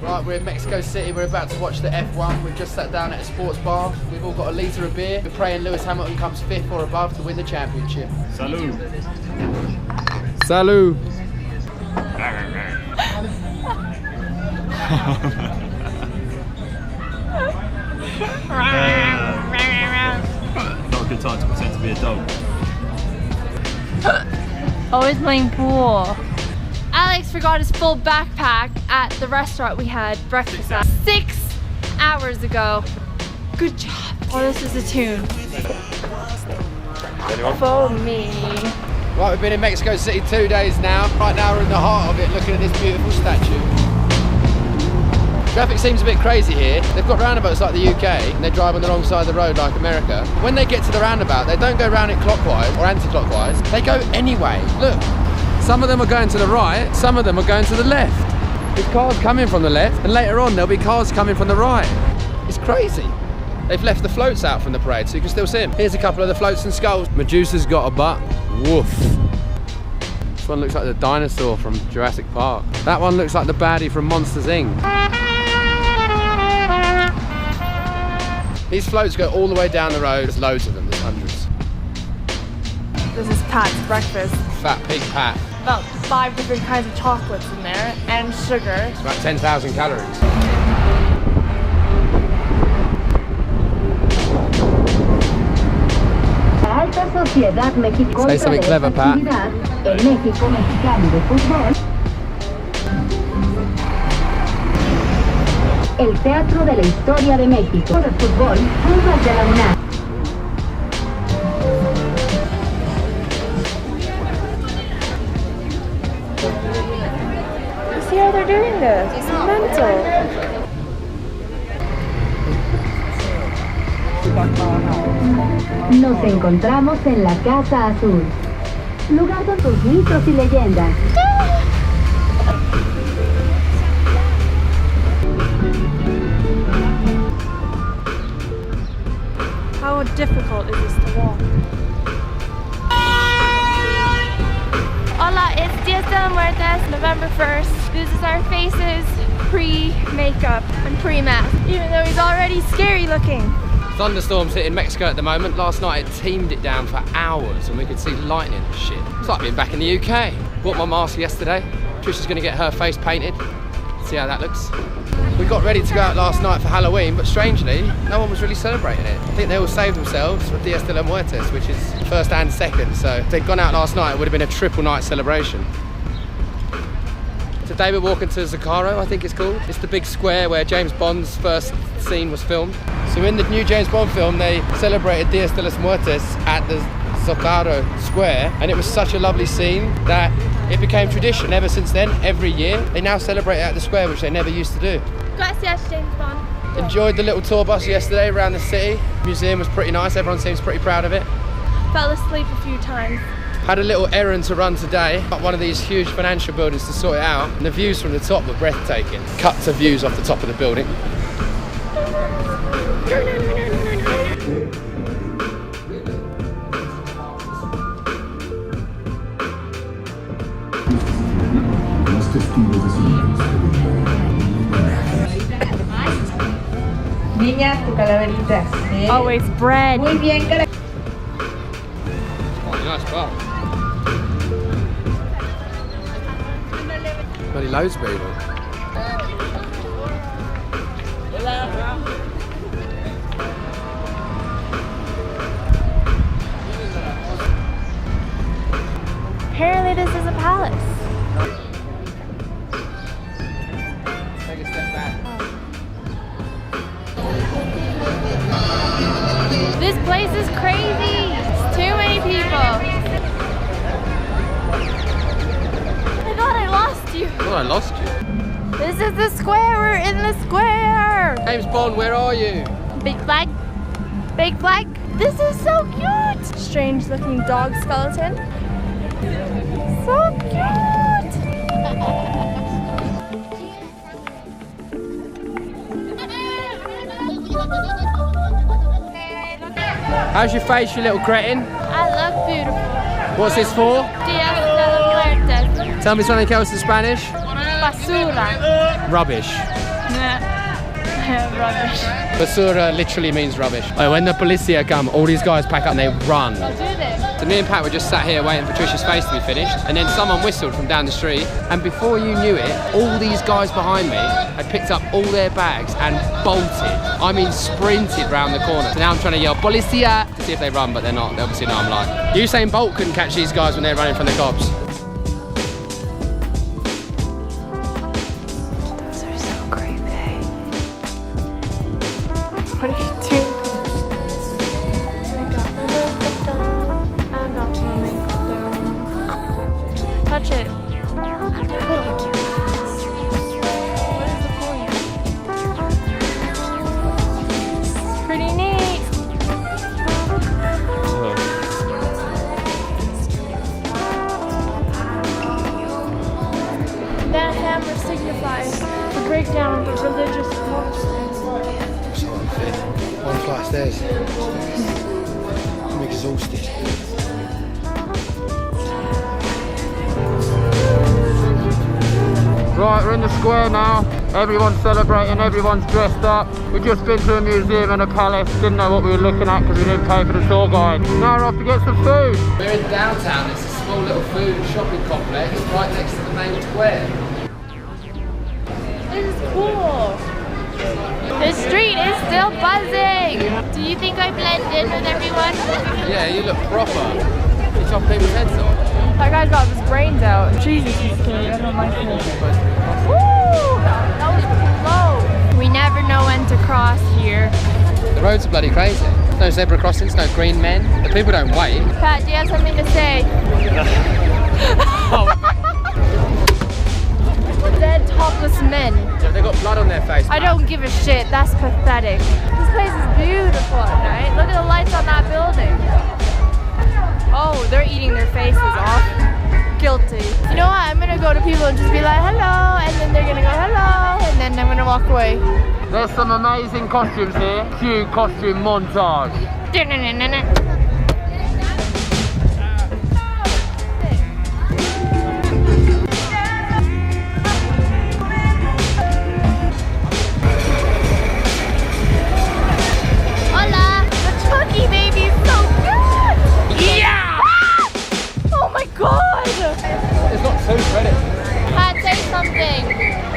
Right, we're in Mexico City. We're about to watch the F1. We've just sat down at a sports bar. We've all got a litre of beer. We're praying Lewis Hamilton comes 5th or above to win the championship. Salud. Salud. Not a good time to pretend to be a dog. Always playing pool. Alex forgot his full backpack at the restaurant we had breakfast at 6 hours ago. Good job. Oh, this is a tune. For me. Right, we've been in Mexico City 2 days now. Right now we're in the heart of it, looking at this beautiful statue. Traffic seems a bit crazy here. They've got roundabouts like the UK, and they drive on the wrong side of the road like America. When they get to the roundabout, they don't go round it clockwise or anti-clockwise. They go anyway. Look, some of them are going to the right, some of them are going to the left. There's cars coming from the left, and later on there'll be cars coming from the right. It's crazy. They've left the floats out from the parade, so you can still see them. Here's a couple of the floats and skulls. Medusa's got a butt. Woof. This one looks like the dinosaur from Jurassic Park. That one looks like the baddie from Monsters, Inc. These floats go all the way down the road. There's loads of them, there's hundreds. This is Pat's breakfast. Fat pig Pat. About 5 different kinds of chocolates in there and sugar. It's about 10,000 calories. Say something clever, Pat. El Teatro de la Historia de México de Fútbol, Pumas de la UNAM. You see how they're doing this? It's mental. Nos encontramos en la Casa Azul, lugar con tus mitos y leyendas. How difficult is this to walk? Hola, it's Dia de los Muertos, November 1st. This is our faces pre-makeup and pre-mask, even though he's already scary looking. Thunderstorms hitting Mexico at the moment. Last night it teamed it down for hours and we could see lightning and shit. It's like being back in the UK. Bought my mask yesterday. Trisha's gonna get her face painted. See how that looks. We got ready to go out last night for Halloween, but strangely, no one was really celebrating it. I think they all saved themselves for Dia de los Muertos, which is first and second. So if they'd gone out last night, it would have been a triple night celebration. Today we're walking to Zocaro, I think it's called. It's the big square where James Bond's first scene was filmed. So in the new James Bond film, they celebrated Dia de los Muertos at the Zocaro Square, and it was such a lovely scene that it became tradition. Ever since then, every year, they now celebrate it at the square, which they never used to do. Gracias, James Bond. Enjoyed the little tour bus yesterday around the city. Museum was pretty nice, everyone seems pretty proud of it. Fell asleep a few times. Had a little errand to run today. Got one of these huge financial buildings to sort it out. And the views from the top were breathtaking. Cut to views off the top of the building. Niña, tu calaverita. Always bread. Muy bien, Quite a nice bar. Bloody loads of people. Apparently this is a palace. Take a step back. This place is crazy. It's too many people. I thought I lost you. I thought I lost you. This is the square. We're in the square. James Bond, where are you? Big flag. Big flag. This is so cute. Strange looking dog skeleton. So cute. How's your face, you little cretin? I look beautiful. What's this for? Dia de los Muertos. Tell me something else in Spanish. Basura. Rubbish. Rubbish. Basura literally means rubbish. Oh, when the policia come, all these guys pack up and they run. Oh, do they? So me and Pat were just sat here waiting for Trisha's face to be finished, and then someone whistled from down the street, and before you knew it, all these guys behind me had picked up all their bags and bolted. I mean sprinted round the corner. So now I'm trying to yell policia to see if they run, but they're not. They're obviously not. I'm like, Usain Bolt couldn't catch these guys when they're running from the cops. Those are so creepy. What are you doing? Touch it. What is the point? Pretty neat. That hammer signifies the breakdown of the religious forces. One flight of stairs. I'm exhausted. Right, we're in the square now. Everyone's celebrating, everyone's dressed up. We've just been to a museum and a palace. Didn't know what we were looking at because we didn't pay for the tour guide. Now we're off to get some food. We're in downtown. It's a small little food and shopping complex right next to the main square. This is cool. The street is still buzzing. Do you think I blend in with everyone? Yeah, you look proper. You chop people's heads off. That guy's got his brains out. Jesus, he's scary. I don't like him. Woo! That was low. We never know when to cross here. The roads are bloody crazy. No zebra crossings, no green men. The people don't wait. Pat, do you have something to say? Dead topless men. Yeah, they got blood on their face. I don't give a shit. That's pathetic. This place is beautiful at night. Look at the lights on that building. Oh, they're eating their faces off. Guilty. You know what? I'm gonna go to people and just be like, hello, and then they're gonna go, hello, and then I'm gonna walk away. There's some amazing costumes here. Cue costume montage. Hola! The Chucky baby is so good! Yeah! Oh my god! It's not too credit. Pat, say something.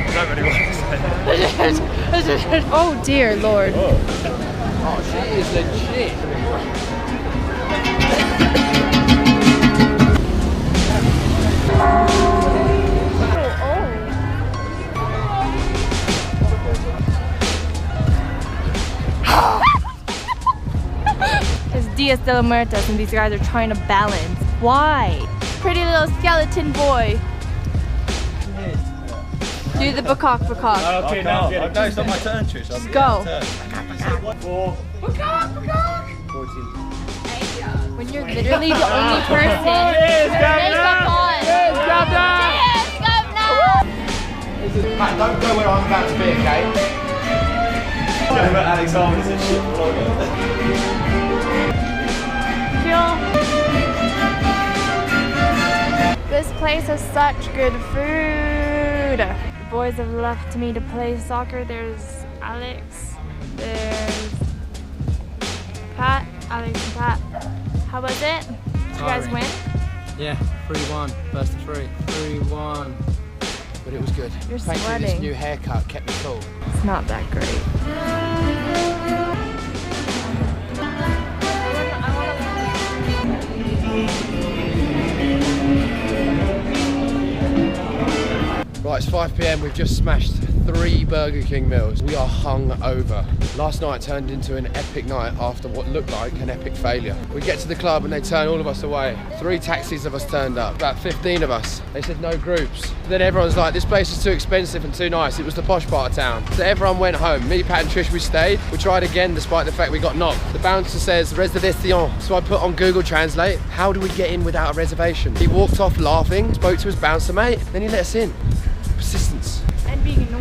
I don't really want to say. Oh dear lord. Oh, she is legit. It's Dias de los Muertos and these guys are trying to balance. Why? Pretty little skeleton boy. Do the bakak. Okay, now no, it's not my turn, Trish. Just go. When you're literally the only person with makeup on. Yes, Governor! Yes, Governor! Matt, don't go where I'm about to be, okay? Alex Arms a shit vlogger. This place has such good food. The boys have left me to play soccer. There's Alex, there's Pat, Alex and Pat. How was it? Did you guys win? Yeah, 3-1, first to 3. 3-1. But it was good. You're Thank you, sweating. this new haircut kept me cool. It's not that great. Right, it's 5 PM. We've just smashed 3 Burger King meals. We are hung over. Last night turned into an epic night after what looked like an epic failure. We get to the club and they turn all of us away. 3 taxis of us turned up, about 15 of us. They said no groups. Then everyone's like, this place is too expensive and too nice. It was the posh part of town. So everyone went home. Me, Pat and Trish, we stayed. We tried again despite the fact we got knocked. The bouncer says reservation. So I put on Google Translate, how do we get in without a reservation? He walked off laughing, spoke to his bouncer mate, then he let us in. Persistence. And being annoying.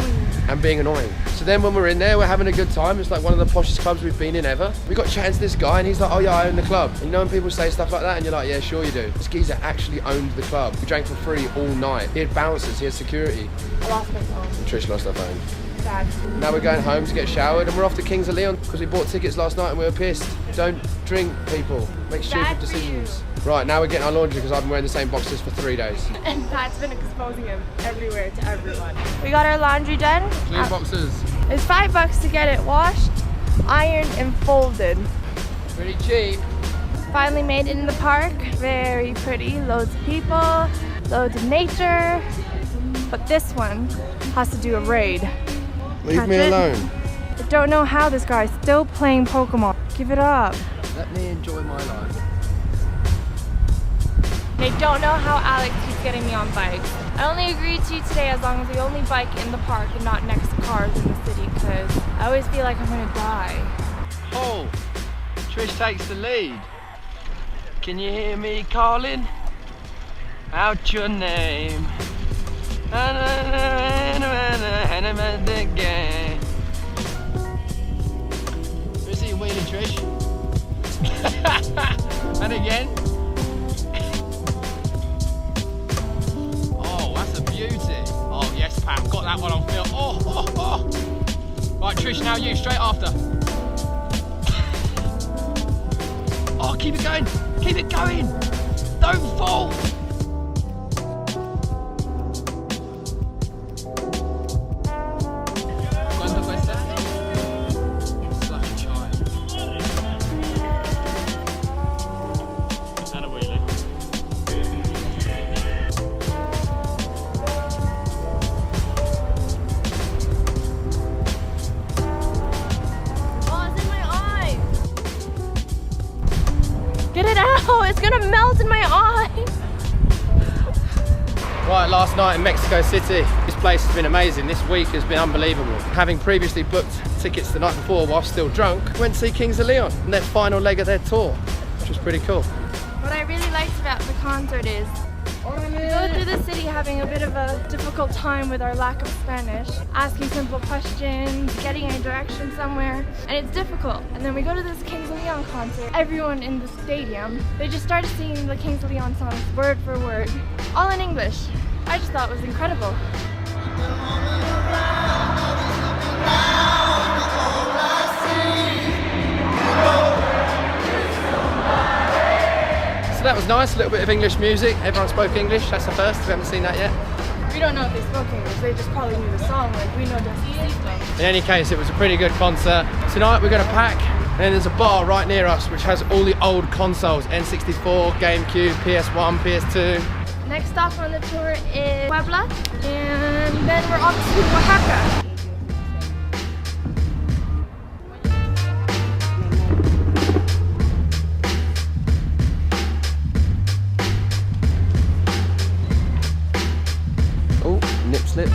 and being annoying. So then when we're in there, we're having a good time. It's like one of the poshest clubs we've been in ever. We got chatting to this guy and he's like, oh yeah, I own the club. And you know when people say stuff like that and you're like, yeah, sure you do. This geezer actually owned the club. We drank for free all night. He had bouncers, he had security. I lost my phone. And Trish lost her phone. Sad. Now we're going home to get showered and we're off to Kings of Leon because we bought tickets last night and we were pissed. Don't drink, people. Make stupid Bad for decisions. Right, now we're getting our laundry because I've been wearing the same boxes for 3 days. And Pat's been exposing him everywhere to everyone. We got our laundry done. Clean boxes. It's $5 to get it washed, ironed, and folded. Pretty cheap. Finally made it in the park. Very pretty. Loads of people, loads of nature. But this one has to do a raid. Leave me alone. I don't know how this guy's still playing Pokemon. Give it up. Let me enjoy my life. They don't know how Alex keeps getting me on bikes. I only agreed to today as long as we only bike in the park and not next to cars in the city because I always feel like I'm gonna die. Oh, Trish takes the lead. Can you hear me calling out your name? Where's he wheeling, Trish? And again. Oh, that's a beauty. Oh yes, Pam, got that one on film. Oh. Right, Trish, now you, straight after. Oh, keep it going. Keep it going. Don't fall. ¿Cuánto cuesta? Such a child. And a wheelie. Oh, it's in my eye. Get it out. It's gonna melt in my eye. Right, last night in Mexico City. This place has been amazing. This week has been unbelievable. Having previously booked tickets the night before while still drunk, went to see Kings of Leon in their final leg of their tour, which was pretty cool. What I really liked about the concert is we go through the city having a bit of a difficult time with our lack of Spanish, asking simple questions, getting a direction somewhere, and it's difficult. And then we go to this Kings of Leon concert. Everyone in the stadium, they just started singing the Kings of Leon songs word for word, all in English. I just thought it was incredible. So that was nice, a little bit of English music. Everyone spoke English, that's the first, we haven't seen that yet. We don't know if they spoke English, they just probably knew the song like we know Despacito. In any case, it was a pretty good concert. Tonight we're going to pack, and then there's a bar right near us which has all the old consoles, N64, GameCube, PS1, PS2. Next stop on the tour is Puebla, and then we're off to Oaxaca. Oh, nip slip.